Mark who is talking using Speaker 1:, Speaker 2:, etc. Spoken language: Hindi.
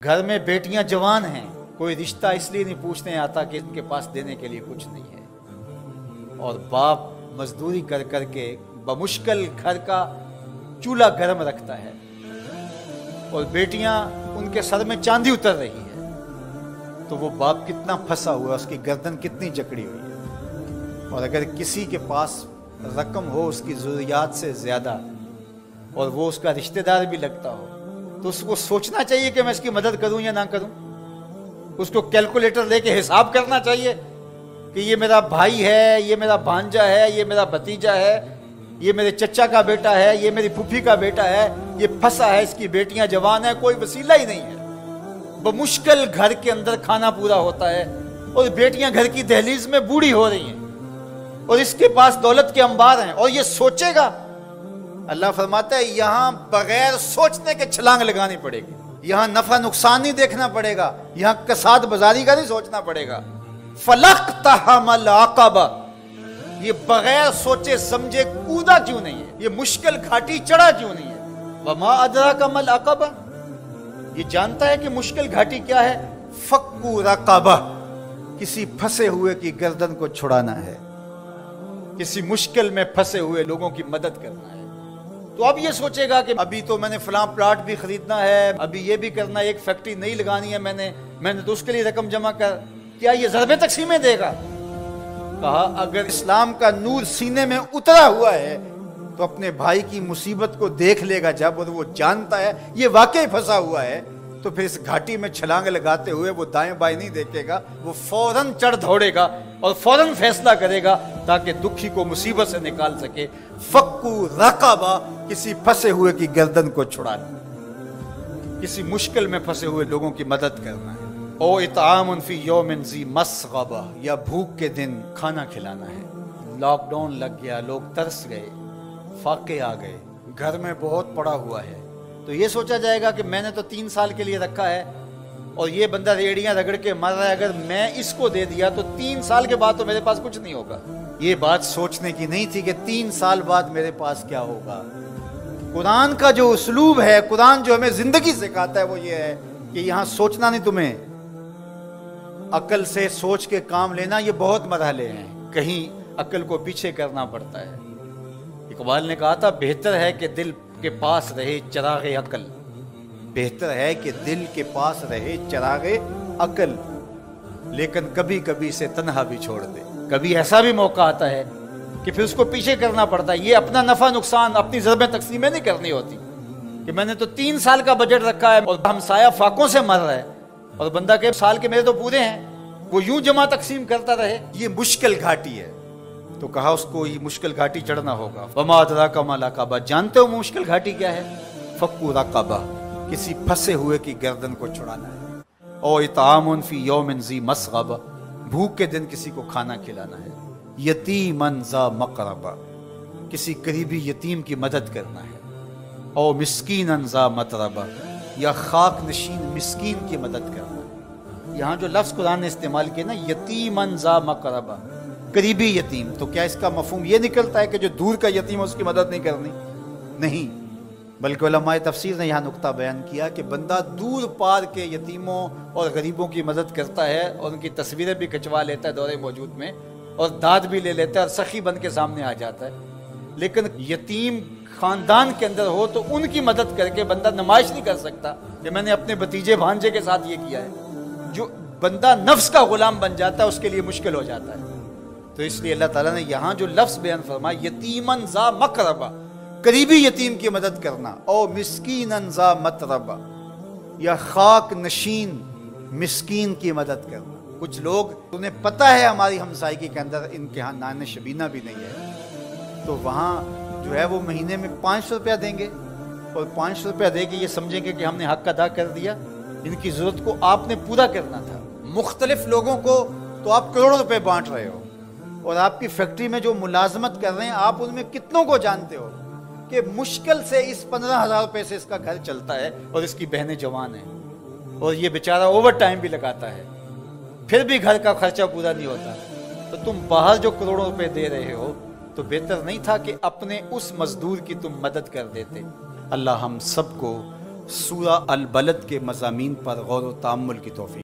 Speaker 1: घर में बेटियां जवान हैं, कोई रिश्ता इसलिए नहीं पूछने आता कि इनके पास देने के लिए कुछ नहीं है, और बाप मजदूरी कर करके बमुश्किल घर का चूल्हा गर्म रखता है और बेटियां उनके सर में चांदी उतर रही है, तो वो बाप कितना फंसा हुआ है, उसकी गर्दन कितनी जकड़ी हुई है। और अगर किसी के पास रकम हो उसकी ज़रूरियात से ज़्यादा और वो उसका रिश्तेदार भी लगता हो, तो उसको सोचना चाहिए कि मैं इसकी मदद करूं या ना करूं। उसको कैलकुलेटर लेके हिसाब करना चाहिए कि ये मेरा भाई है, ये मेरा भांजा है, ये मेरा भतीजा है, ये मेरे चचा का बेटा है, ये मेरी फूफी का बेटा है, ये फंसा है, इसकी बेटियां जवान है, कोई वसीला ही नहीं है। बमुश्किल घर के अंदर खाना पूरा होता है और बेटियां घर की दहलीज में बूढ़ी हो रही हैं और इसके पास दौलत के अंबार हैं, और ये सोचेगा। अल्लाह फरमाता है यहां बगैर सोचने के छलांग लगानी पड़ेगी, यहां नफा नुकसान नहीं देखना पड़ेगा, यहां कसाद बाजारी का नहीं सोचना पड़ेगा। फलक तहमल आकबा, ये बगैर सोचे समझे कूदा क्यों नहीं है, ये मुश्किल घाटी चढ़ा क्यों नहीं है। वमा अदराका मल अक़बा, ये जानता है कि मुश्किल घाटी क्या है। फक्कू रक़बा, किसी फंसे हुए की गर्दन को छुड़ाना है, किसी मुश्किल में फंसे हुए लोगों की मदद करना है। तो अब ये सोचेगा कि अभी तो मैंने फलां प्लाट भी खरीदना है, अभी ये भी करना है, एक फैक्ट्री नहीं लगानी है मैंने तो उसके लिए रकम जमा कर, क्या ये ज़रबे तक़सीमें देगा। कहा अगर इस्लाम का नूर सीने में उतरा हुआ है तो अपने भाई की मुसीबत को देख लेगा जब, और वो जानता है ये वाकई फंसा हुआ है, तो फिर इस घाटी में छलांग लगाते हुए वो दाएं बाएं नहीं देखेगा, वो फौरन चढ़ दौड़ेगा और फौरन फैसला करेगा ताकि दुखी को मुसीबत से निकाल सके। फक्कू रक़बा, किसी फंसे हुए की गर्दन को छुड़ाना, किसी मुश्किल में फंसे हुए लोगों की मदद करना है। ओ इतामुन फी यौमिन ज़ी मस्ग़बा, या भूख के दिन खाना खिलाना है। लॉकडाउन लग गया, लोग तरस गए, फाके आ गए, घर में बहुत पड़ा हुआ है, तो ये सोचा जाएगा कि मैंने तो 3 साल के लिए रखा है और ये बंदा रेड़ियां रगड़ के मर रहा है, अगर मैं इसको दे दिया तो 3 साल के बाद तो मेरे पास कुछ नहीं होगा। ये बात सोचने की नहीं थी कि 3 साल बाद मेरे पास क्या होगा। कुरान का जो उसलूब है, कुरान जो हमें जिंदगी सिखाता है, वो ये है कि यहां सोचना नहीं, तुम्हें अकल से सोच के काम लेना। ये बहुत मरहले हैं, कहीं अकल को पीछे करना पड़ता है। इकबाल ने कहा था बेहतर है कि दिल के पास रहे चरागे अकल, बेहतर है कि दिल के पास रहे चरागे अकल, लेकिन कभी कभी से तन्हा भी छोड़ दे। कभी ऐसा भी मौका आता है कि फिर उसको पीछे करना पड़ता है। ये अपना नफा नुकसान, अपनी ज़रबें तक़सीमें नहीं करनी होती कि मैंने तो 3 साल का बजट रखा है और हमसाया फाकों से मर रहा है और बंदा के साल के मेरे तो पूरे हैं, वो यूं जमा तकसीम करता रहे। ये मुश्किल घाटी है, तो कहा उसको ये मुश्किल घाटी चढ़ना होगा। वमा अदराका मल अक़बा, जानते हो मुश्किल घाटी क्या है। फक्कू रक़बा, किसी फंसे हुए की गर्दन को छुड़ाना है। ओ इतामुन फी यौमिन ज़ी मस्ग़बा, भूख के दिन किसी को खाना खिलाना है। यतीमन ज़ा मक़रबा, किसी करीबी यतीम की मदद करना है। ओ मिस्कीनन ज़ा मतरबा, या खाक नशीन मिस्कीन की मदद करना है। यहाँ जो लफ्ज़ कुरान ने इस्तेमाल किया ना, यतीमन ज़ा मक़रबा, करीबी यतीम, तो क्या इसका मफहूम ये निकलता है कि जो दूर का यतीम है उसकी मदद नहीं करनी? नहीं, बल्कि उलमाए तफसीर ने यहाँ नुक्ता बयान किया कि बंदा दूर पार के यतीमों और गरीबों की मदद करता है और उनकी तस्वीरें भी खिंचवा लेता है दौरे मौजूद में, और दाद भी ले लेता है और सखी बन के सामने आ जाता है। लेकिन यतीम खानदान के अंदर हो तो उनकी मदद करके बंदा नुमाइश नहीं कर सकता कि मैंने अपने भतीजे भांजे के साथ ये किया है। जो बंदा नफ्स का गुलाम बन जाता है उसके लिए मुश्किल हो जाता है। तो इसलिए अल्लाह ताला ने यहाँ जो लफ्ज़ बयान फरमाया, यतीमन ज़ा मक़रबा, करीबी यतीम की मदद करना, और मिस्कीनन ज़ा मतरबा, या खाक नशीन मिस्कीन की मदद करना। कुछ लोग, उन्हें पता है हमारी हमसायगी के अंदर इनके यहाँ नान शबीना भी नहीं है, तो वहाँ जो है वो महीने में 500 रुपया देंगे और 500 रुपया दे के ये समझेंगे कि हमने हक अदा कर दिया। इनकी ज़रूरत को आपने पूरा करना था। मुख्तलिफ लोगों को तो आप करोड़ों रुपए बांट रहे हो, और आपकी फैक्ट्री में जो मुलाजमत कर रहे हैं आप उनमें कितनों को जानते हो कि मुश्किल से इस 15,000 रुपए से इसका घर चलता है और इसकी बहनें जवान हैं और ये बेचारा ओवर टाइम भी लगाता है, फिर भी घर का खर्चा पूरा नहीं होता। तो तुम बाहर जो करोड़ों रुपए दे रहे हो, तो बेहतर नहीं था कि अपने उस मजदूर की तुम मदद कर देते। अल्लाह हम सबको सूरा अल बलद के मज़ामीन पर गौर व तअम्मुल की तौफीक